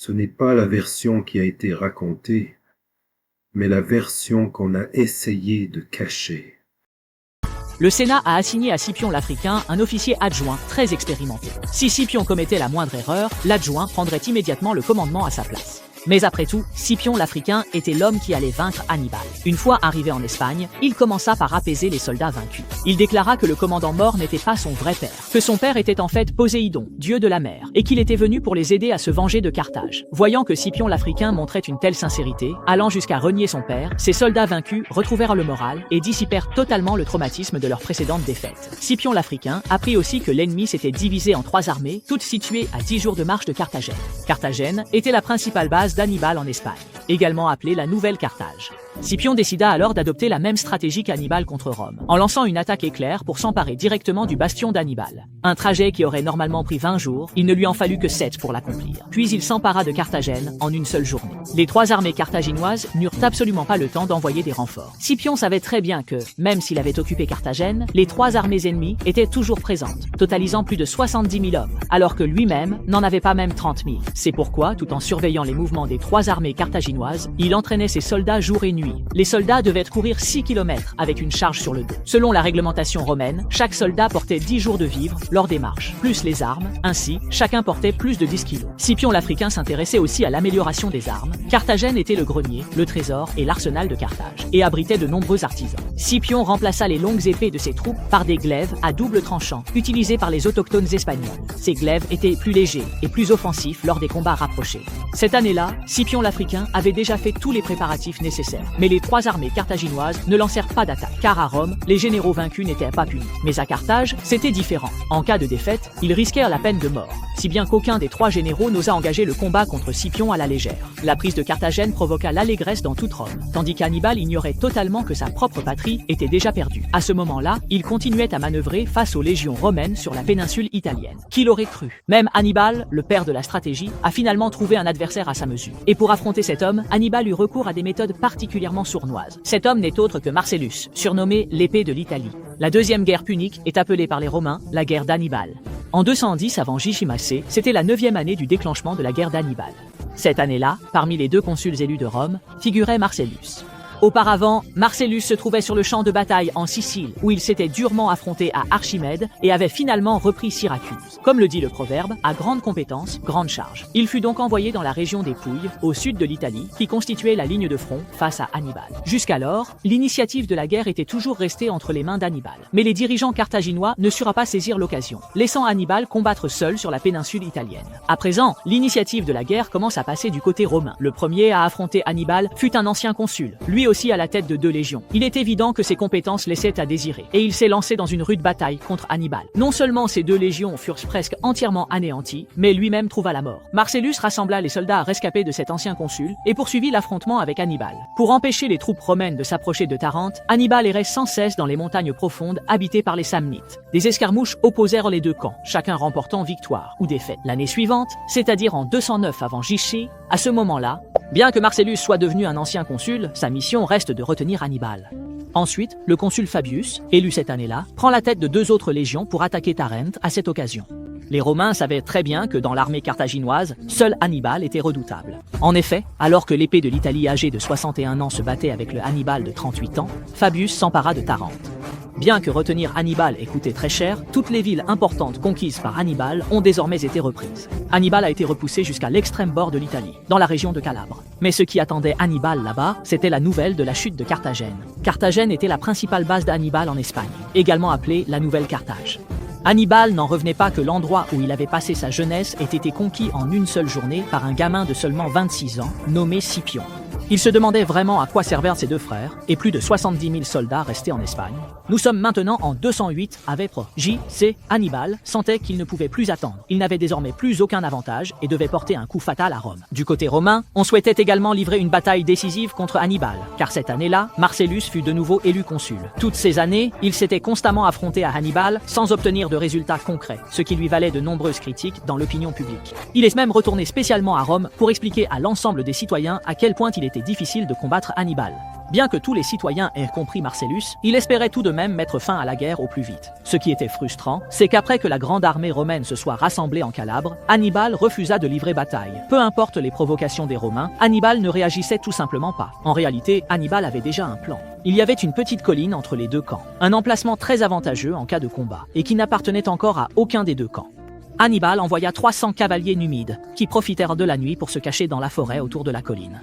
Ce n'est pas la version qui a été racontée, mais la version qu'on a essayé de cacher. Le Sénat a assigné à Scipion l'Africain un officier adjoint très expérimenté. Si Scipion commettait la moindre erreur, l'adjoint prendrait immédiatement le commandement à sa place. Mais après tout, Scipion l'Africain était l'homme qui allait vaincre Hannibal. Une fois arrivé en Espagne, il commença par apaiser les soldats vaincus. Il déclara que le commandant mort n'était pas son vrai père, que son père était en fait Poséidon, dieu de la mer, et qu'il était venu pour les aider à se venger de Carthage. Voyant que Scipion l'Africain montrait une telle sincérité, allant jusqu'à renier son père, ses soldats vaincus retrouvèrent le moral et dissipèrent totalement le traumatisme de leur précédente défaite. Scipion l'Africain apprit aussi que l'ennemi s'était divisé en 3 armées, toutes situées à 10 jours de marche de Carthagène. Carthagène était la principale base d'Hannibal en Espagne, également appelée la Nouvelle Carthage. Scipion décida alors d'adopter la même stratégie qu'Hannibal contre Rome, en lançant une attaque éclair pour s'emparer directement du bastion d'Hannibal. Un trajet qui aurait normalement pris 20 jours, il ne lui en fallut que 7 pour l'accomplir. Puis il s'empara de Carthagène en une seule journée. Les 3 armées carthaginoises n'eurent absolument pas le temps d'envoyer des renforts. Scipion savait très bien que, même s'il avait occupé Carthagène, les 3 armées ennemies étaient toujours présentes, totalisant plus de 70 000 hommes, alors que lui-même n'en avait pas même 30 000. C'est pourquoi, tout en surveillant les mouvements des 3 armées carthaginoises, il entraînait ses soldats jour et nuit. Les soldats devaient courir 6 km avec une charge sur le dos. Selon la réglementation romaine, chaque soldat portait 10 jours de vivres lors des marches, plus les armes. Ainsi, chacun portait plus de 10 kilos. Scipion l'Africain s'intéressait aussi à l'amélioration des armes. Carthagène était le grenier, le trésor et l'arsenal de Carthage, et abritait de nombreux artisans. Scipion remplaça les longues épées de ses troupes par des glaives à double tranchant, utilisés par les autochtones espagnols. Ces glaives étaient plus légers et plus offensifs lors des combats rapprochés. Cette année-là, Scipion l'Africain avait déjà fait tous les préparatifs nécessaires. Mais les 3 armées carthaginoises ne lancèrent pas d'attaque, car à Rome, les généraux vaincus n'étaient pas punis. Mais à Carthage, c'était différent. En cas de défaite, ils risquèrent la peine de mort, si bien qu'aucun des 3 généraux n'osa engager le combat contre Scipion à la légère. La prise de Carthagène provoqua l'allégresse dans toute Rome, tandis qu'Hannibal ignorait totalement que sa propre patrie était déjà perdue. À ce moment-là, il continuait à manœuvrer face aux légions romaines sur la péninsule italienne. Qui l'aurait cru? Même Hannibal, le père de la stratégie, a finalement trouvé un adversaire à sa mesure. Et pour affronter cet homme, Hannibal eut recours à des méthodes particulièrement sournoises. Cet homme n'est autre que Marcellus, surnommé l'épée de l'Italie. La deuxième guerre punique est appelée par les Romains la guerre d'Hannibal. En 210 avant J.J. c'était la 9e année du déclenchement de la guerre d'Hannibal. Cette année-là, parmi les 2 consuls élus de Rome, figurait Marcellus. Auparavant, Marcellus se trouvait sur le champ de bataille en Sicile, où il s'était durement affronté à Archimède et avait finalement repris Syracuse. Comme le dit le proverbe, à grande compétence, grande charge. Il fut donc envoyé dans la région des Pouilles, au sud de l'Italie, qui constituait la ligne de front face à Hannibal. Jusqu'alors, l'initiative de la guerre était toujours restée entre les mains d'Hannibal. Mais les dirigeants carthaginois ne surent pas saisir l'occasion, laissant Hannibal combattre seul sur la péninsule italienne. À présent, l'initiative de la guerre commence à passer du côté romain. Le premier à affronter Hannibal fut un ancien consul, lui aussi à la tête de 2 légions. Il est évident que ses compétences laissaient à désirer, et il s'est lancé dans une rude bataille contre Hannibal. Non seulement ces 2 légions furent presque entièrement anéanties, mais lui-même trouva la mort. Marcellus rassembla les soldats rescapés de cet ancien consul et poursuivit l'affrontement avec Hannibal. Pour empêcher les troupes romaines de s'approcher de Tarente, Hannibal errait sans cesse dans les montagnes profondes habitées par les Samnites. Des escarmouches opposèrent les 2 camps, chacun remportant victoire ou défaite. L'année suivante, c'est-à-dire en 209 avant J.C., à ce moment-là, bien que Marcellus soit devenu un ancien consul, sa mission reste de retenir Hannibal. Ensuite, le consul Fabius, élu cette année-là, prend la tête de 2 autres légions pour attaquer Tarente à cette occasion. Les Romains savaient très bien que dans l'armée carthaginoise, seul Hannibal était redoutable. En effet, alors que l'épée de l'Italie âgée de 61 ans se battait avec le Hannibal de 38 ans, Fabius s'empara de Tarente. Bien que retenir Hannibal ait coûté très cher, toutes les villes importantes conquises par Hannibal ont désormais été reprises. Hannibal a été repoussé jusqu'à l'extrême bord de l'Italie, dans la région de Calabre. Mais ce qui attendait Hannibal là-bas, c'était la nouvelle de la chute de Carthagène. Carthagène était la principale base d'Hannibal en Espagne, également appelée la Nouvelle Carthage. Hannibal n'en revenait pas que l'endroit où il avait passé sa jeunesse ait été conquis en une seule journée par un gamin de seulement 26 ans, nommé Scipion. Il se demandait vraiment à quoi servaient ses 2 frères et plus de 70 000 soldats restés en Espagne. Nous sommes maintenant en 208 avec J.C. Hannibal sentait qu'il ne pouvait plus attendre. Il n'avait désormais plus aucun avantage et devait porter un coup fatal à Rome. Du côté romain, on souhaitait également livrer une bataille décisive contre Hannibal, car cette année-là, Marcellus fut de nouveau élu consul. Toutes ces années, il s'était constamment affronté à Hannibal sans obtenir de résultats concrets, ce qui lui valait de nombreuses critiques dans l'opinion publique. Il est même retourné spécialement à Rome pour expliquer à l'ensemble des citoyens à quel point il était été difficile de combattre Hannibal. Bien que tous les citoyens aient compris Marcellus, il espérait tout de même mettre fin à la guerre au plus vite. Ce qui était frustrant, c'est qu'après que la grande armée romaine se soit rassemblée en Calabre, Hannibal refusa de livrer bataille. Peu importe les provocations des Romains, Hannibal ne réagissait tout simplement pas. En réalité, Hannibal avait déjà un plan. Il y avait une petite colline entre les deux camps, un emplacement très avantageux en cas de combat, et qui n'appartenait encore à aucun des deux camps. Hannibal envoya 300 cavaliers numides, qui profitèrent de la nuit pour se cacher dans la forêt autour de la colline.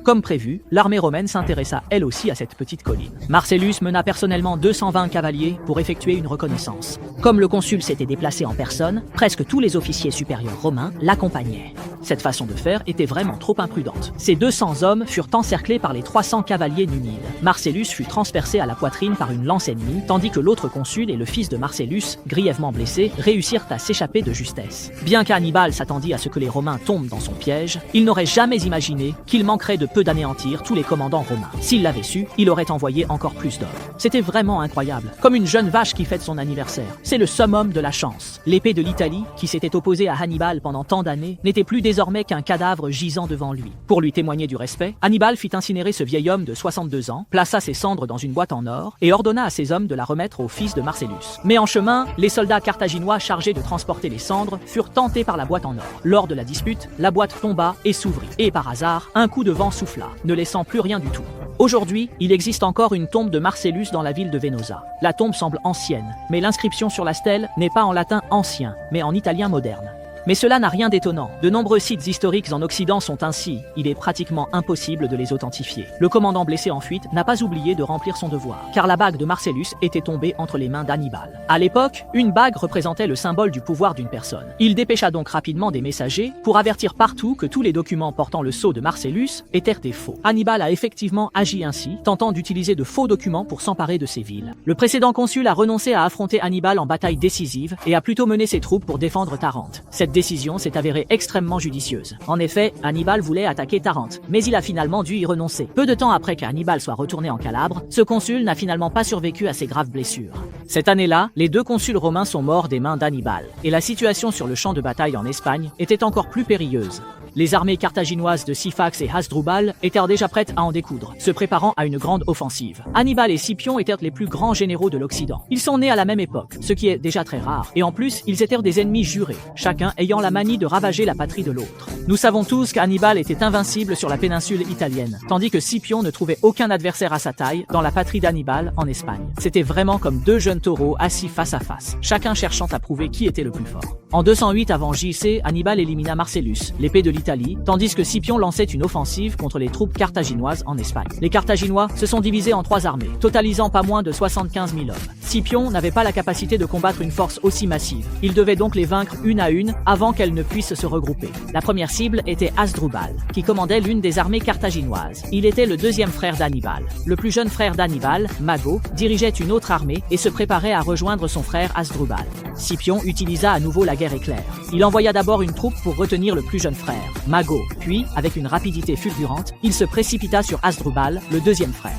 Comme prévu, l'armée romaine s'intéressa elle aussi à cette petite colline. Marcellus mena personnellement 220 cavaliers pour effectuer une reconnaissance. Comme le consul s'était déplacé en personne, presque tous les officiers supérieurs romains l'accompagnaient. Cette façon de faire était vraiment trop imprudente. Ces 200 hommes furent encerclés par les 300 cavaliers numides. Marcellus fut transpercé à la poitrine par une lance ennemie, tandis que l'autre consul et le fils de Marcellus, grièvement blessés, réussirent à s'échapper de justesse. Bien qu'Hannibal s'attendît à ce que les Romains tombent dans son piège, il n'aurait jamais imaginé qu'il manquerait de peu d'anéantir tous les commandants romains. S'il l'avait su, il aurait envoyé encore plus d'hommes. C'était vraiment incroyable, comme une jeune vache qui fête son anniversaire. C'est le summum de la chance. L'épée de l'Italie, qui s'était opposée à Hannibal pendant tant d'années, n'était plus désormais qu'un cadavre gisant devant lui. Pour lui témoigner du respect, Hannibal fit incinérer ce vieil homme de 62 ans, plaça ses cendres dans une boîte en or et ordonna à ses hommes de la remettre au fils de Marcellus. Mais en chemin, les soldats carthaginois chargés de transporter les cendres furent tentés par la boîte en or. Lors de la dispute, la boîte tomba et s'ouvrit. Et par hasard, un coup de vent souffla, ne laissant plus rien du tout. Aujourd'hui, il existe encore une tombe de Marcellus dans la ville de Venosa. La tombe semble ancienne, mais l'inscription sur la stèle n'est pas en latin ancien, mais en italien moderne. Mais cela n'a rien d'étonnant. De nombreux sites historiques en Occident sont ainsi. Il est pratiquement impossible de les authentifier. Le commandant blessé en fuite n'a pas oublié de remplir son devoir, car la bague de Marcellus était tombée entre les mains d'Hannibal. À l'époque, une bague représentait le symbole du pouvoir d'une personne. Il dépêcha donc rapidement des messagers pour avertir partout que tous les documents portant le sceau de Marcellus étaient des faux. Hannibal a effectivement agi ainsi, tentant d'utiliser de faux documents pour s'emparer de ces villes. Le précédent consul a renoncé à affronter Hannibal en bataille décisive et a plutôt mené ses troupes pour défendre Tarente. Cette décision s'est avérée extrêmement judicieuse. En effet, Hannibal voulait attaquer Tarente, mais il a finalement dû y renoncer. Peu de temps après qu'Hannibal soit retourné en Calabre, ce consul n'a finalement pas survécu à ses graves blessures. Cette année-là, les deux consuls romains sont morts des mains d'Hannibal, et la situation sur le champ de bataille en Espagne était encore plus périlleuse. Les armées carthaginoises de Syphax et Hasdrubal étaient déjà prêtes à en découdre, se préparant à une grande offensive. Hannibal et Scipion étaient les plus grands généraux de l'Occident. Ils sont nés à la même époque, ce qui est déjà très rare, et en plus, ils étaient des ennemis jurés, chacun ayant la manie de ravager la patrie de l'autre. Nous savons tous qu'Hannibal était invincible sur la péninsule italienne, tandis que Scipion ne trouvait aucun adversaire à sa taille dans la patrie d'Hannibal en Espagne. C'était vraiment comme deux jeunes taureaux assis face à face, chacun cherchant à prouver qui était le plus fort. En 208 avant JC, Hannibal élimina Marcellus, l'épée de l'Italie, tandis que Scipion lançait une offensive contre les troupes carthaginoises en Espagne. Les Carthaginois se sont divisés en trois armées, totalisant pas moins de 75 000 hommes. Scipion n'avait pas la capacité de combattre une force aussi massive. Il devait donc les vaincre une à une avant qu'elles ne puissent se regrouper. La première cible était Hasdrubal, qui commandait l'une des armées carthaginoises. Il était le deuxième frère d'Hannibal. Le plus jeune frère d'Hannibal, Mago, dirigeait une autre armée et se préparait à rejoindre son frère Hasdrubal. Scipion utilisa à nouveau la guerre éclair. Il envoya d'abord une troupe pour retenir le plus jeune frère, Mago, puis, avec une rapidité fulgurante, il se précipita sur Hasdrubal, le deuxième frère.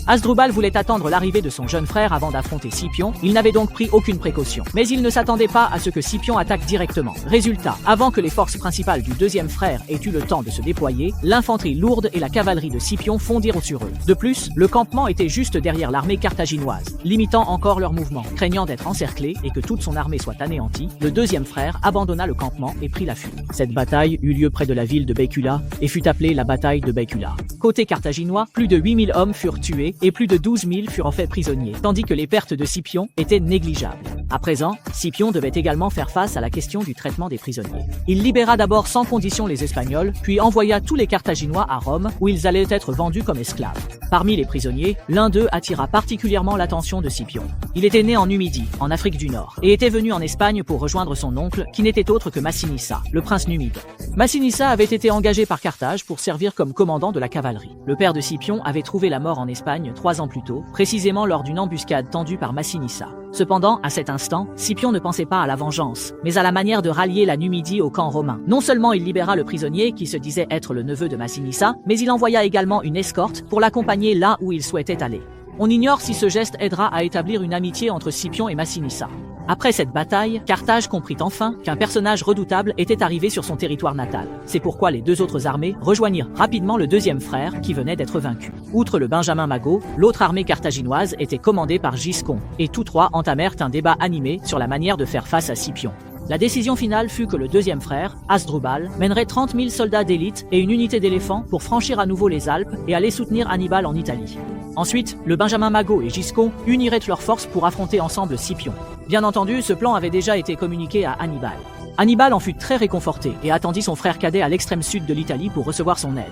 Hasdrubal voulait attendre l'arrivée de son jeune frère avant d'affronter Scipion, il n'avait donc pris aucune précaution. Mais il ne s'attendait pas à ce que Scipion attaque directement. Résultat, avant que les forces principales du deuxième frère aient eu le temps de se déployer, l'infanterie lourde et la cavalerie de Scipion fondirent sur eux. De plus, le campement était juste derrière l'armée carthaginoise, limitant encore leur mouvement. Craignant d'être encerclé et que toute son armée soit anéantie, le deuxième frère abandonna le campement et prit la fuite. Cette bataille eut lieu près de la ville de Baecula et fut appelée la bataille de Baecula. Côté carthaginois, plus de 8000 hommes furent tués et plus de 12 000 furent faits prisonniers, tandis que les pertes de Scipion étaient négligeables. À présent, Scipion devait également faire face à la question du traitement des prisonniers. Il libéra d'abord sans condition les Espagnols, puis envoya tous les Carthaginois à Rome, où ils allaient être vendus comme esclaves. Parmi les prisonniers, l'un d'eux attira particulièrement l'attention de Scipion. Il était né en Numidie, en Afrique du Nord, et était venu en Espagne pour rejoindre son oncle, qui n'était autre que Massinissa, le prince numide. Massinissa avait été engagé par Carthage pour servir comme commandant de la cavalerie. Le père de Scipion avait trouvé la mort en Espagne 3 ans plus tôt, précisément lors d'une embuscade tendue par Massinissa. Cependant, à cet instant, Scipion ne pensait pas à la vengeance, mais à la manière de rallier la Numidie au camp romain. Non seulement il libéra le prisonnier qui se disait être le neveu de Massinissa, mais il envoya également une escorte pour l'accompagner là où il souhaitait aller. On ignore si ce geste aidera à établir une amitié entre Scipion et Massinissa. Après cette bataille, Carthage comprit enfin qu'un personnage redoutable était arrivé sur son territoire natal. C'est pourquoi les deux autres armées rejoignirent rapidement le deuxième frère qui venait d'être vaincu. Outre le Benjamin Mago, l'autre armée carthaginoise était commandée par Giscon, et tous trois entamèrent un débat animé sur la manière de faire face à Scipion. La décision finale fut que le deuxième frère, Hasdrubal, mènerait 30 000 soldats d'élite et une unité d'éléphants pour franchir à nouveau les Alpes et aller soutenir Hannibal en Italie. Ensuite, le Benjamin Mago et Giscon uniraient leurs forces pour affronter ensemble Scipion. Bien entendu, ce plan avait déjà été communiqué à Hannibal. Hannibal en fut très réconforté et attendit son frère cadet à l'extrême sud de l'Italie pour recevoir son aide.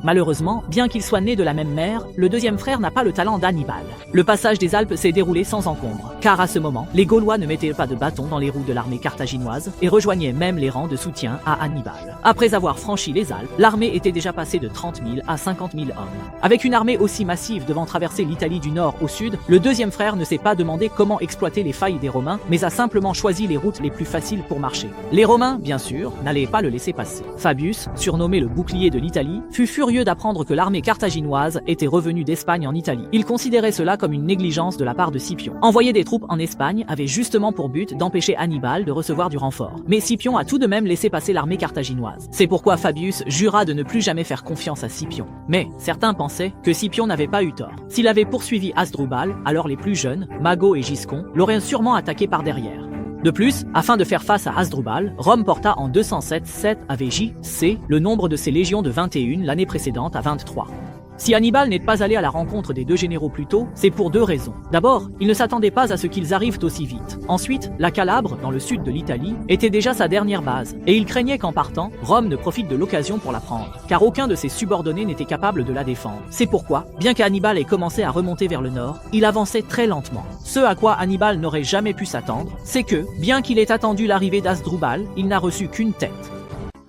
Malheureusement, bien qu'il soit né de la même mère, le deuxième frère n'a pas le talent d'Hannibal. Le passage des Alpes s'est déroulé sans encombre, car à ce moment, les Gaulois ne mettaient pas de bâton dans les roues de l'armée carthaginoise et rejoignaient même les rangs de soutien à Hannibal. Après avoir franchi les Alpes, l'armée était déjà passée de 30 000 à 50 000 hommes. Avec une armée aussi massive devant traverser l'Italie du nord au sud, le deuxième frère ne s'est pas demandé comment exploiter les failles des Romains, mais a simplement choisi les routes les plus faciles pour marcher. Les Romains, bien sûr, n'allaient pas le laisser passer. Fabius, surnommé le bouclier de l'Italie, fut furieux d'apprendre que l'armée carthaginoise était revenue d'Espagne en Italie. Il considérait cela comme une négligence de la part de Scipion. Envoyer des troupes en Espagne avait justement pour but d'empêcher Hannibal de recevoir du renfort. Mais Scipion a tout de même laissé passer l'armée carthaginoise. C'est pourquoi Fabius jura de ne plus jamais faire confiance à Scipion. Mais certains pensaient que Scipion n'avait pas eu tort. S'il avait poursuivi Hasdrubal, alors les plus jeunes, Mago et Giscon, l'auraient sûrement attaqué par derrière. De plus, afin de faire face à Hasdrubal, Rome porta en 207 avec J.C. le nombre de ses légions de 21 l'année précédente à 23. Si Hannibal n'est pas allé à la rencontre des deux généraux plus tôt, c'est pour deux raisons. D'abord, il ne s'attendait pas à ce qu'ils arrivent aussi vite. Ensuite, la Calabre, dans le sud de l'Italie, était déjà sa dernière base, et il craignait qu'en partant, Rome ne profite de l'occasion pour la prendre, car aucun de ses subordonnés n'était capable de la défendre. C'est pourquoi, bien qu'Hannibal ait commencé à remonter vers le nord, il avançait très lentement. Ce à quoi Hannibal n'aurait jamais pu s'attendre, c'est que, bien qu'il ait attendu l'arrivée d'Hasdrubal, il n'a reçu qu'une tête.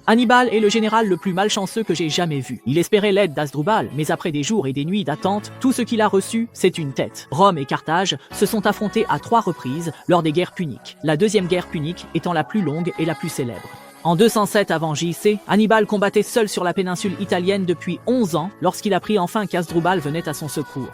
Hannibal est le général le plus malchanceux que j'ai jamais vu. Il espérait l'aide d'Hasdrubal, mais après des jours et des nuits d'attente, tout ce qu'il a reçu, c'est une tête. Rome et Carthage se sont affrontés à 3 reprises lors des guerres puniques, la deuxième guerre punique étant la plus longue et la plus célèbre. En 207 avant J.C., Hannibal combattait seul sur la péninsule italienne depuis 11 ans lorsqu'il apprit enfin qu'Hasdrubal venait à son secours.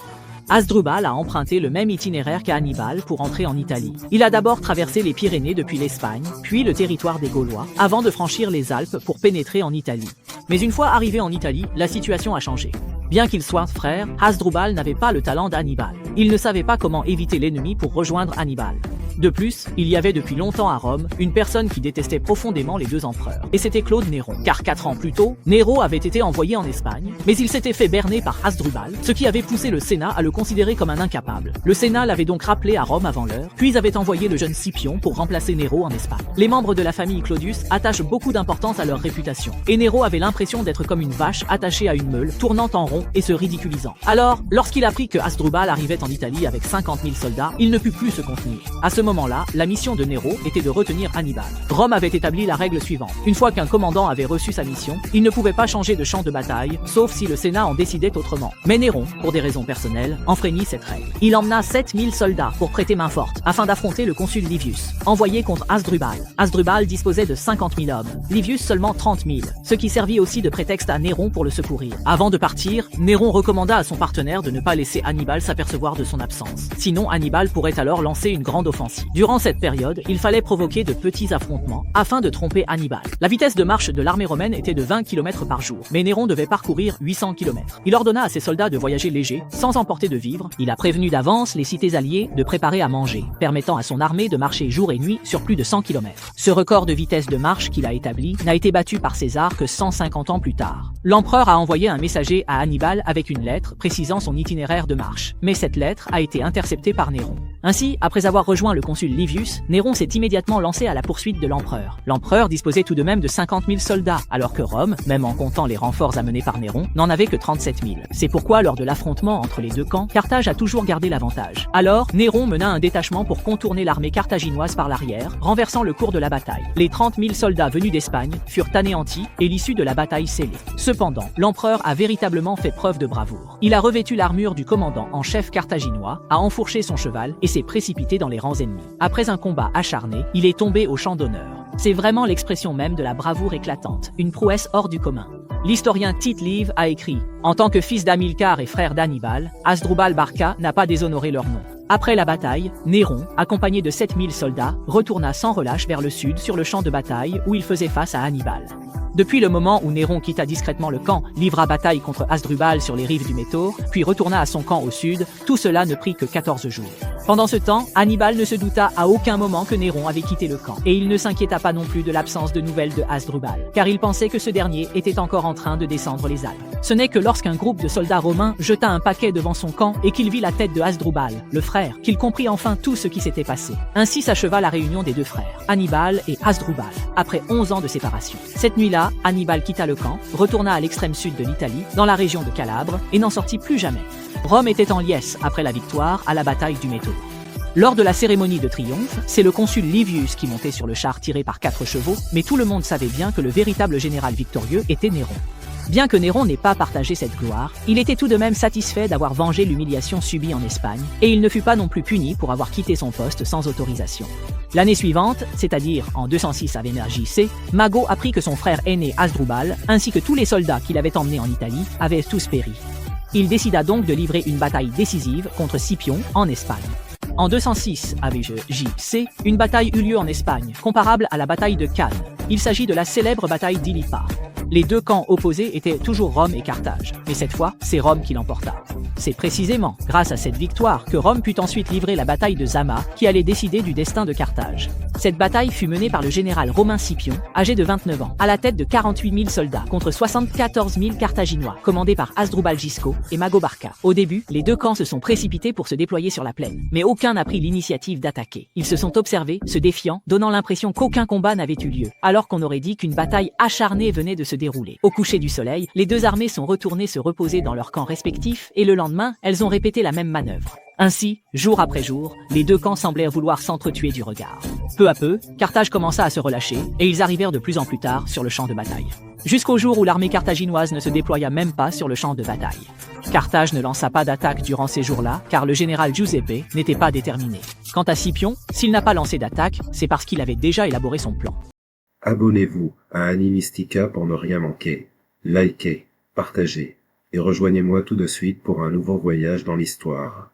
Hasdrubal a emprunté le même itinéraire qu'Hannibal pour entrer en Italie. Il a d'abord traversé les Pyrénées depuis l'Espagne, puis le territoire des Gaulois, avant de franchir les Alpes pour pénétrer en Italie. Mais une fois arrivé en Italie, la situation a changé. Bien qu'ils soient frères, Hasdrubal n'avait pas le talent d'Hannibal. Il ne savait pas comment éviter l'ennemi pour rejoindre Hannibal. De plus, il y avait depuis longtemps à Rome une personne qui détestait profondément les deux empereurs, et c'était Claude Néron. Car 4 ans plus tôt, Néron avait été envoyé en Espagne, mais il s'était fait berner par Hasdrubal, ce qui avait poussé le Sénat à le considérer comme un incapable. Le Sénat l'avait donc rappelé à Rome avant l'heure, puis avait envoyé le jeune Scipion pour remplacer Néron en Espagne. Les membres de la famille Claudius attachent beaucoup d'importance à leur réputation, et Néron avait l'impression d'être comme une vache attachée à une meule, tournant en rond et se ridiculisant. Alors, lorsqu'il apprit que Hasdrubal arrivait en Italie avec 50 000 soldats, il ne put plus se contenir. À ce moment-là, la mission de Néron était de retenir Hannibal. Rome avait établi la règle suivante. Une fois qu'un commandant avait reçu sa mission, il ne pouvait pas changer de champ de bataille, sauf si le Sénat en décidait autrement. Mais Néron, pour des raisons personnelles, enfreignit cette règle. Il emmena 7000 soldats pour prêter main forte, afin d'affronter le consul Livius, envoyé contre Hasdrubal. Hasdrubal disposait de 50 000 hommes, Livius seulement 30 000, ce qui servit aussi de prétexte à Néron pour le secourir. Avant de partir, Néron recommanda à son partenaire de ne pas laisser Hannibal s'apercevoir de son absence. Sinon, Hannibal pourrait alors lancer une grande offensive. Durant cette période, il fallait provoquer de petits affrontements afin de tromper Hannibal. La vitesse de marche de l'armée romaine était de 20 km par jour, mais Néron devait parcourir 800 km. Il ordonna à ses soldats de voyager léger, sans emporter de vivres. Il a prévenu d'avance les cités alliées de préparer à manger, permettant à son armée de marcher jour et nuit sur plus de 100 km. Ce record de vitesse de marche qu'il a établi n'a été battu par César que 150 ans plus tard. L'empereur a envoyé un messager à Hannibal avec une lettre précisant son itinéraire de marche, mais cette lettre a été interceptée par Néron. Ainsi, après avoir rejoint le consul Livius, Néron s'est immédiatement lancé à la poursuite de l'empereur. L'empereur disposait tout de même de 50 000 soldats, alors que Rome, même en comptant les renforts amenés par Néron, n'en avait que 37 000. C'est pourquoi, lors de l'affrontement entre les deux camps, Carthage a toujours gardé l'avantage. Alors, Néron mena un détachement pour contourner l'armée carthaginoise par l'arrière, renversant le cours de la bataille. Les 30 000 soldats venus d'Espagne furent anéantis et l'issue de la bataille scellée. Cependant, l'empereur a véritablement fait preuve de bravoure. Il a revêtu l'armure du commandant en chef carthaginois, a enfourché son cheval et s'est précipité dans les rangs ennemis. Après un combat acharné, il est tombé au champ d'honneur. C'est vraiment l'expression même de la bravoure éclatante, une prouesse hors du commun. L'historien Tite Live a écrit « En tant que fils d'Hamilcar et frère d'Hannibal, Hasdrubal Barca n'a pas déshonoré leur nom. Après la bataille, Néron, accompagné de 7000 soldats, retourna sans relâche vers le sud sur le champ de bataille où il faisait face à Hannibal. Depuis le moment où Néron quitta discrètement le camp, livra bataille contre Hasdrubal sur les rives du Métaure, puis retourna à son camp au sud, tout cela ne prit que 14 jours. Pendant ce temps, Hannibal ne se douta à aucun moment que Néron avait quitté le camp, et il ne s'inquiéta pas non plus de l'absence de nouvelles de Hasdrubal, car il pensait que ce dernier était encore en train de descendre les Alpes. Ce n'est que lorsqu'un groupe de soldats romains jeta un paquet devant son camp et qu'il vit la tête de Hasdrubal, le frère, qu'il comprit enfin tout ce qui s'était passé. Ainsi s'acheva la réunion des deux frères, Hannibal et Hasdrubal, après 11 ans de séparation. Cette nuit-là, Hannibal quitta le camp, retourna à l'extrême sud de l'Italie, dans la région de Calabre, et n'en sortit plus jamais. Rome était en liesse après la victoire à la bataille du Métaure. Lors de la cérémonie de triomphe, c'est le consul Livius qui montait sur le char tiré par 4 chevaux, mais tout le monde savait bien que le véritable général victorieux était Néron. Bien que Néron n'ait pas partagé cette gloire, il était tout de même satisfait d'avoir vengé l'humiliation subie en Espagne, et il ne fut pas non plus puni pour avoir quitté son poste sans autorisation. L'année suivante, c'est-à-dire en 206 av. J.C., Mago apprit que son frère aîné Hasdrubal, ainsi que tous les soldats qu'il avait emmenés en Italie, avaient tous péri. Il décida donc de livrer une bataille décisive contre Scipion en Espagne. En 206 av. J.C., une bataille eut lieu en Espagne, comparable à la bataille de Cannes. Il s'agit de la célèbre bataille d'Ilipa. Les deux camps opposés étaient toujours Rome et Carthage, mais cette fois, c'est Rome qui l'emporta. C'est précisément grâce à cette victoire que Rome put ensuite livrer la bataille de Zama, qui allait décider du destin de Carthage. Cette bataille fut menée par le général romain Scipion, âgé de 29 ans, à la tête de 48 000 soldats contre 74 000 Carthaginois, commandés par Hasdrubal Gisco et Mago Barca. Au début, les deux camps se sont précipités pour se déployer sur la plaine, mais aucun n'a pris l'initiative d'attaquer. Ils se sont observés, se défiant, donnant l'impression qu'aucun combat n'avait eu lieu, alors qu'on aurait dit qu'une bataille acharnée venait de se dérouler. Au coucher du soleil, les deux armées sont retournées se reposer dans leurs camps respectifs, et le lendemain, elles ont répété la même manœuvre. Ainsi, jour après jour, les deux camps semblèrent vouloir s'entretuer du regard. Peu à peu, Carthage commença à se relâcher, et ils arrivèrent de plus en plus tard sur le champ de bataille. Jusqu'au jour où l'armée carthaginoise ne se déploya même pas sur le champ de bataille. Carthage ne lança pas d'attaque durant ces jours-là, car le général Giuseppe n'était pas déterminé. Quant à Scipion, s'il n'a pas lancé d'attaque, c'est parce qu'il avait déjà élaboré son plan. Abonnez-vous à Animistica pour ne rien manquer. Likez, partagez et rejoignez-moi tout de suite pour un nouveau voyage dans l'histoire.